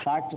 60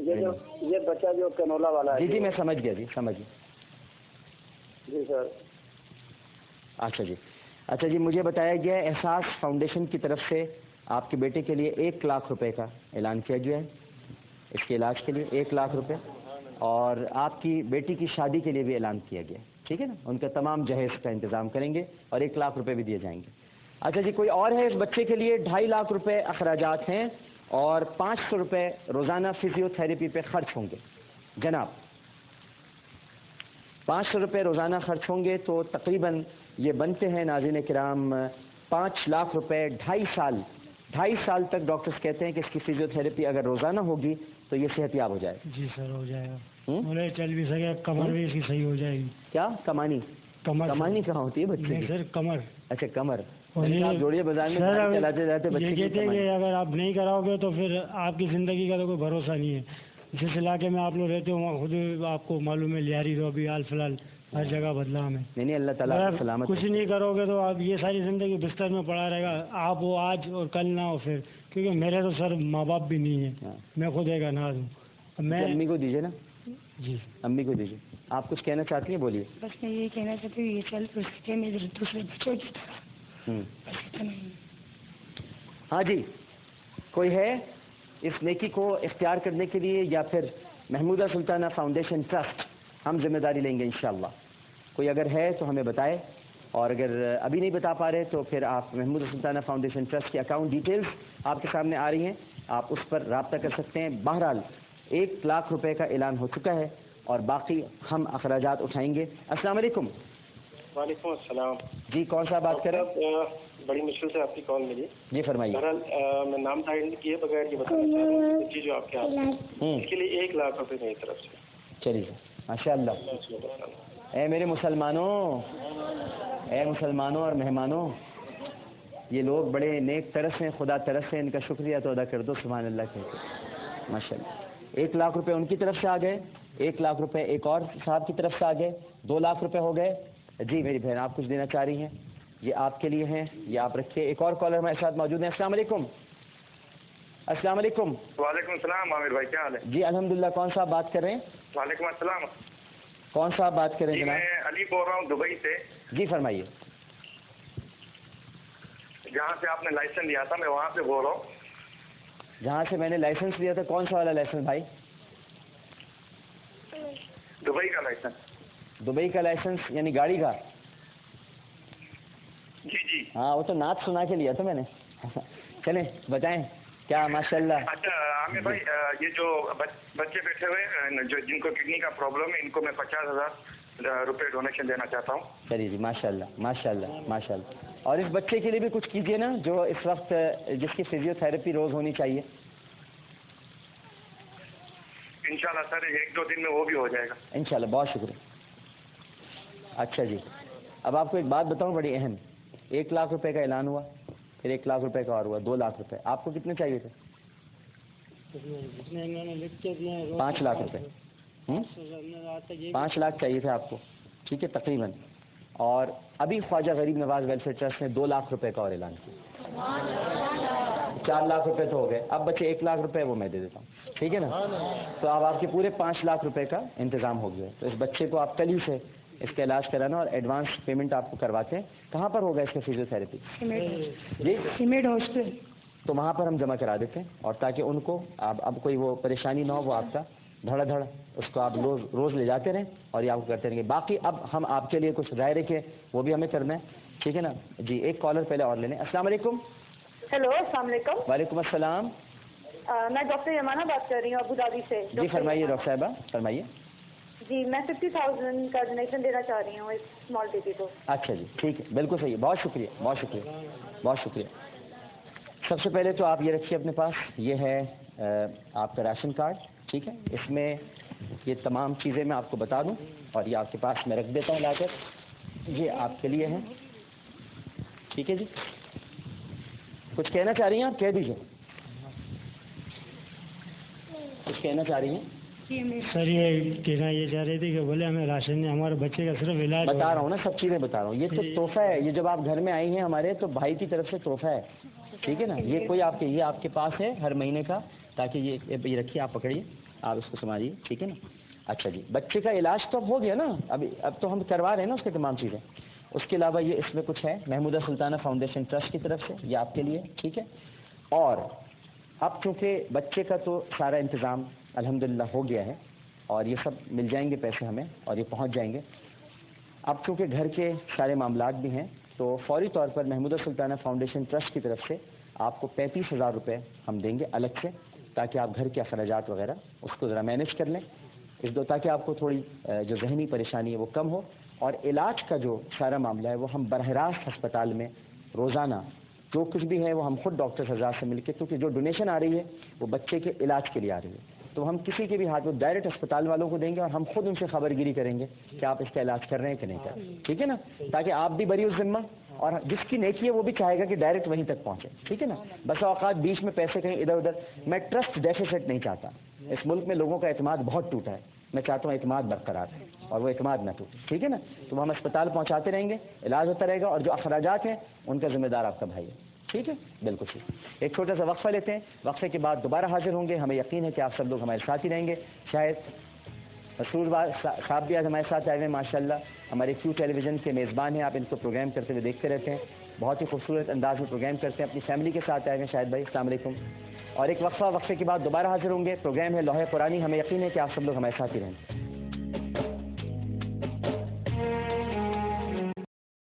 یہ بچہ جو کنولا والا ہے. جی میں سمجھ گیا جی، سمجھ گیا. جی سر. اچھا جی مجھے بتایا گیا ہے احساس فاؤنڈیشن کی طرف سے آپ کے بیٹے کے لیے 1 لاکھ روپے کا اعلان کیا گیا ہے اس کے علاج کے لیے 1 لاکھ روپے، اور آپ کی بیٹی کی شادی کے لیے بھی اعلان کیا گیا ہے. ٹھیک ہے نا، ان کا تمام جہیز کا انتظام کریں گے اور 1 لاکھ روپے بھی دیے جائیں گے. اچھا جی کوئی اور ہے؟ اس بچے کے لیے 2.5 لاکھ روپے اخراجات ہیں اور 500 روپے روزانہ فزیو تھراپی پہ خرچ ہوں گے. جناب 500 روپے روزانہ خرچ ہوں گے تو تقریباً یہ بنتے ہیں ناظرین کرام 5 لاکھ روپے. 2.5 سال تک ڈاکٹرز کہتے ہیں کہ اس کی فزیو تھراپی اگر روزانہ ہوگی تو یہ صحت یاب ہو جائے گا. جی سر ہو جائے گا. بولے چل بھی سکے، کمر بھی اس کی صحیح ہو جائے گی. کیا کمانی کہاں ہوتی ہے بچے کی؟ سر کمر. اچھا کمر. جوڑیے بازار میں چلاتے جاتے یہ کہتے ہیں کہ اگر آپ نہیں کراؤ گے تو پھر آپ کی زندگی کا تو کوئی بھروسہ نہیں ہے. جس علاقے میں آپ لوگ رہتے ہو خود آپ کو معلوم ہے، لیاری تو ابھی حال فی الحال ہر جگہ بدلا ہمیں. نہیں اللہ تعالیٰ سلامت. کچھ نہیں کرو گے تو آپ یہ ساری زندگی بستر میں پڑا رہے گا. آپ وہ آج اور کل نہ ہو پھر، کیونکہ میرے تو سر ماں باپ بھی نہیں ہیں، میں خود ایک اناج ہوں. میں امی کو دیجیے نا. جی امی کو دیجیے. آپ کچھ کہنا چاہتی ہیں؟ بولیے. بس میں یہ کہنا چاہتی ہوں یہ چل میرے دوسرے بچوں کی طرح. ہاں جی کوئی ہے اس نیکی کو اختیار کرنے کے لیے، یا پھر محمودہ سلطانہ فاؤنڈیشن ٹرسٹ ہم ذمہ داری لیں گے انشاءاللہ. کوئی اگر ہے تو ہمیں بتائے، اور اگر ابھی نہیں بتا پا رہے تو پھر آپ محمودہ سلطانہ فاؤنڈیشن ٹرسٹ کی اکاؤنٹ ڈیٹیلز آپ کے سامنے آ رہی ہیں، آپ اس پر رابطہ کر سکتے ہیں. بہرحال 1 لاکھ روپے کا اعلان ہو چکا ہے اور باقی ہم اخراجات اٹھائیں گے. السلام علیکم. وعلیکم السلام. جی کون سا بات کریں؟ بڑی مشکل سے آپ کی کال ملی. جی فرمائیے. بہرحال میں نام ظاہر کیے بغیر یہ بتانا چاہتا ہوں جی جو آپ کے اس کے لیے 1 لاکھ روپے میری طرف سے. چلیے ماشاء اللہ. اے میرے مسلمانوں اور مہمانوں، یہ لوگ بڑے نیک طرز ہیں، خدا طرز سے ان کا شکریہ تو ادا کر دو. سبحان اللہ کہتے ماشاء اللہ. 1 لاکھ روپے ان کی طرف سے آ گئے، 1 لاکھ روپے ایک اور صاحب کی طرف سے آ گئے، 2 لاکھ روپے ہو گئے. جی میری بہن آپ کچھ دینا چاہ رہی ہیں؟ یہ آپ کے لیے ہیں، یہ آپ رکھیے. ایک اور کالر ہمارے ساتھ موجود ہیں. السلام علیکم. السلام علیکم. وعلیکم السلام عامر بھائی، کیا حال ہے؟ جی الحمدللہ. کون صاحب بات کر رہے ہیں؟ وعلیکم السلام. کون صاحب بات کر رہے ہیں جناب؟ میں علی بول رہا ہوں دبئی سے. جی فرمائیے. جہاں سے آپ نے لائسنس لیا تھا میں وہاں سے بول رہا ہوں. جہاں سے میں نے لائسنس لیا تھا؟ کون سا والا لائسنس بھائی؟ دبئی کا لائسنس. دبئی کا لائسنس یعنی گاڑی کا؟ جی ہاں وہ تو نعت سنا کے لیا تھا میں نے. چلیں بتائیں کیا. ماشاء اللہ. اچھا عامر بھائی، یہ جو بچے بیٹھے ہوئے ہیں جو جن کو کڈنی کا پرابلم ہے، ان کو میں 50,000 روپے ڈونیشن دینا چاہتا ہوں. چلیے جی ماشاء اللہ ماشاء اللہ ماشاء اللہ. اور اس بچے کے لیے بھی کچھ کیجیے نا جو اس وقت جس کی فزیو تھراپی روز ہونی چاہیے. انشاءاللہ سر 1-2 دن میں وہ بھی ہو جائے گا انشاءاللہ. بہت شکریہ. اچھا جی اب آپ کو ایک بات بتاؤں بڑی اہم. 1 لاکھ روپے کا اعلان ہوا، پھر 1 لاکھ روپے کا اور ہوا 2 لاکھ روپے. آپ کو کتنے چاہیے تھے؟ 5 لاکھ روپے. 5 لاکھ چاہیے تھے آپ کو. ٹھیک ہے تقریباً. اور ابھی خواجہ غریب نواز ویلفیئر ٹرسٹ نے 2 لاکھ روپے کا اور اعلان کیا. 4 لاکھ روپے تو ہو گئے. اب بچے 1 لاکھ روپے وہ میں دے دیتا ہوں. ٹھیک ہے نا. تو اب آپ کے پورے 5 لاکھ روپے کا انتظام ہو گیا. تو اس بچے کو آپ کل ہی سے اس کا علاج کرانا اور ایڈوانس پیمنٹ آپ کو کرواتے ہیں. کہاں پر ہوگا اس کا فزیو تھراپی؟ جی سیمنٹ ہاسپٹل. تو وہاں پر ہم جمع کرا دیتے ہیں، اور تاکہ ان کو اب کوئی وہ پریشانی نہ ہو، وہ آپ کا دھڑا دھڑ اس کو آپ روز لے جاتے رہیں اور یہ آپ کو کرتے رہیں گے. باقی اب ہم آپ کے لیے کچھ رائے رکھے وہ بھی ہمیں کرنا ہے. ٹھیک ہے نا جی. ایک کالر پہلے اور لینے. السلام علیکم. ہیلو السلام علیکم. وعلیکم السلام. میں ڈاکٹر یمانہ بات کر رہی ہوں ابو دھابی سے. جی فرمائیے ڈاکٹر صاحبہ فرمائیے. جی میں 50,000 کا ڈونیشن دینا چاہ رہی ہوں اس اسمال بیبی کو. اچھا جی ٹھیک ہے بالکل صحیح. بہت شکریہ بہت شکریہ بہت شکریہ. سب سے پہلے تو آپ یہ رکھیے اپنے پاس، یہ ہے آپ کا راشن کارڈ. ٹھیک ہے اس میں یہ تمام چیزیں میں آپ کو بتا دوں اور یہ آپ کے پاس میں رکھ دیتا ہوں لا کر. یہ آپ کے لیے ہے. ٹھیک ہے جی. کچھ کہنا چاہ رہی ہیں آپ؟ کہہ دیجیے. کچھ کہنا چاہ رہی ہیں؟ سر یہ کہنا یہ چاہ رہے تھے کہ بولے ہمیں راشن ہمارے بچے کا صرف علاج بتا رہا ہوں نا، سب چیزیں بتا رہا ہوں. یہ تو تحفہ ہے. یہ جب آپ گھر میں آئی ہیں ہمارے تو بھائی کی طرف سے تحفہ ہے. ٹھیک ہے نا. یہ کوئی آپ کے یہ آپ کے پاس ہے ہر مہینے کا، تاکہ یہ رکھیے آپ پکڑیے. آپ اس کو سمجھیے, ٹھیک ہے نا. اچھا جی, بچے کا علاج تو اب ہو گیا نا, اب تو ہم کروا رہے ہیں نا اس کے تمام چیزیں. اس کے علاوہ یہ اس میں کچھ ہے محمودہ سلطانہ فاؤنڈیشن ٹرسٹ کی طرف سے, یہ آپ کے لیے, ٹھیک ہے. اور اب چونکہ بچے کا تو سارا انتظام الحمدللہ ہو گیا ہے اور یہ سب مل جائیں گے پیسے ہمیں اور یہ پہنچ جائیں گے. اب چونکہ گھر کے سارے معاملات بھی ہیں تو فوری طور پر محمودہ سلطانہ فاؤنڈیشن ٹرسٹ کی طرف سے آپ کو 35,000 روپے ہم دیں گے الگ سے, تاکہ آپ گھر کے اخراجات وغیرہ اس کو ذرا مینیج کر لیں, تاکہ آپ کو تھوڑی جو ذہنی پریشانی ہے وہ کم ہو. اور علاج کا جو سارا معاملہ ہے وہ ہم براہ راست ہسپتال میں روزانہ جو کچھ بھی ہے وہ ہم خود ڈاکٹر حضرات سے مل کے, کیونکہ جو ڈونیشن آ رہی ہے وہ بچے کے علاج کے لیے آ رہی ہے, تو ہم کسی کے بھی ہاتھ میں ڈائریکٹ اسپتال والوں کو دیں گے اور ہم خود ان سے خبر گیری کریں گے کہ آپ اس کا علاج کر رہے ہیں کہ نہیں کر رہے, ٹھیک ہے نا, تاکہ آپ بھی بری ذمہ اور جس کی نیکی ہے وہ بھی چاہے گا کہ ڈائریکٹ وہیں تک پہنچے, ٹھیک ہے نا. بس اوقات بیچ میں پیسے کہیں ادھر ادھر, میں ٹرسٹ ڈیفیسٹ نہیں چاہتا. اس ملک میں لوگوں کا اعتماد بہت ٹوٹا ہے, میں چاہتا ہوں اعتماد برقرار ہے اور وہ اعتماد نہ ٹوٹے, ٹھیک ہے نا. تو ہم اسپتال پہنچاتے رہیں گے, علاج ہوتا رہے گا اور جو اخراجات ہیں ان کا ذمہ دار آپ کا بھائی ہے, ٹھیک ہے, بالکل ٹھیک. ایک چھوٹا سا وقفہ لیتے ہیں, وقفے کے بعد دوبارہ حاضر ہوں گے. ہمیں یقین ہے کہ آپ سب لوگ ہمارے ساتھ ہی رہیں گے. شاید مسرور صاحب بھی آج ہمارے ساتھ آئے ہوئے ہیں ماشاء اللہ, ہمارے کیو ٹیلی ویژن کے میزبان ہیں, آپ ان کو پروگرام کرتے ہوئے دیکھتے رہتے ہیں, بہت ہی خوبصورت انداز میں پروگرام کرتے ہیں, اپنی فیملی کے ساتھ آئے ہوئے ہیں شاہد بھائی, السلام علیکم. اور ایک وقفے کے بعد دوبارہ حاضر ہوں گے. پروگرام ہے لوح قرآنی, ہمیں یقین ہے کہ آپ سب لوگ ہمارے ساتھ ہی رہیں گے.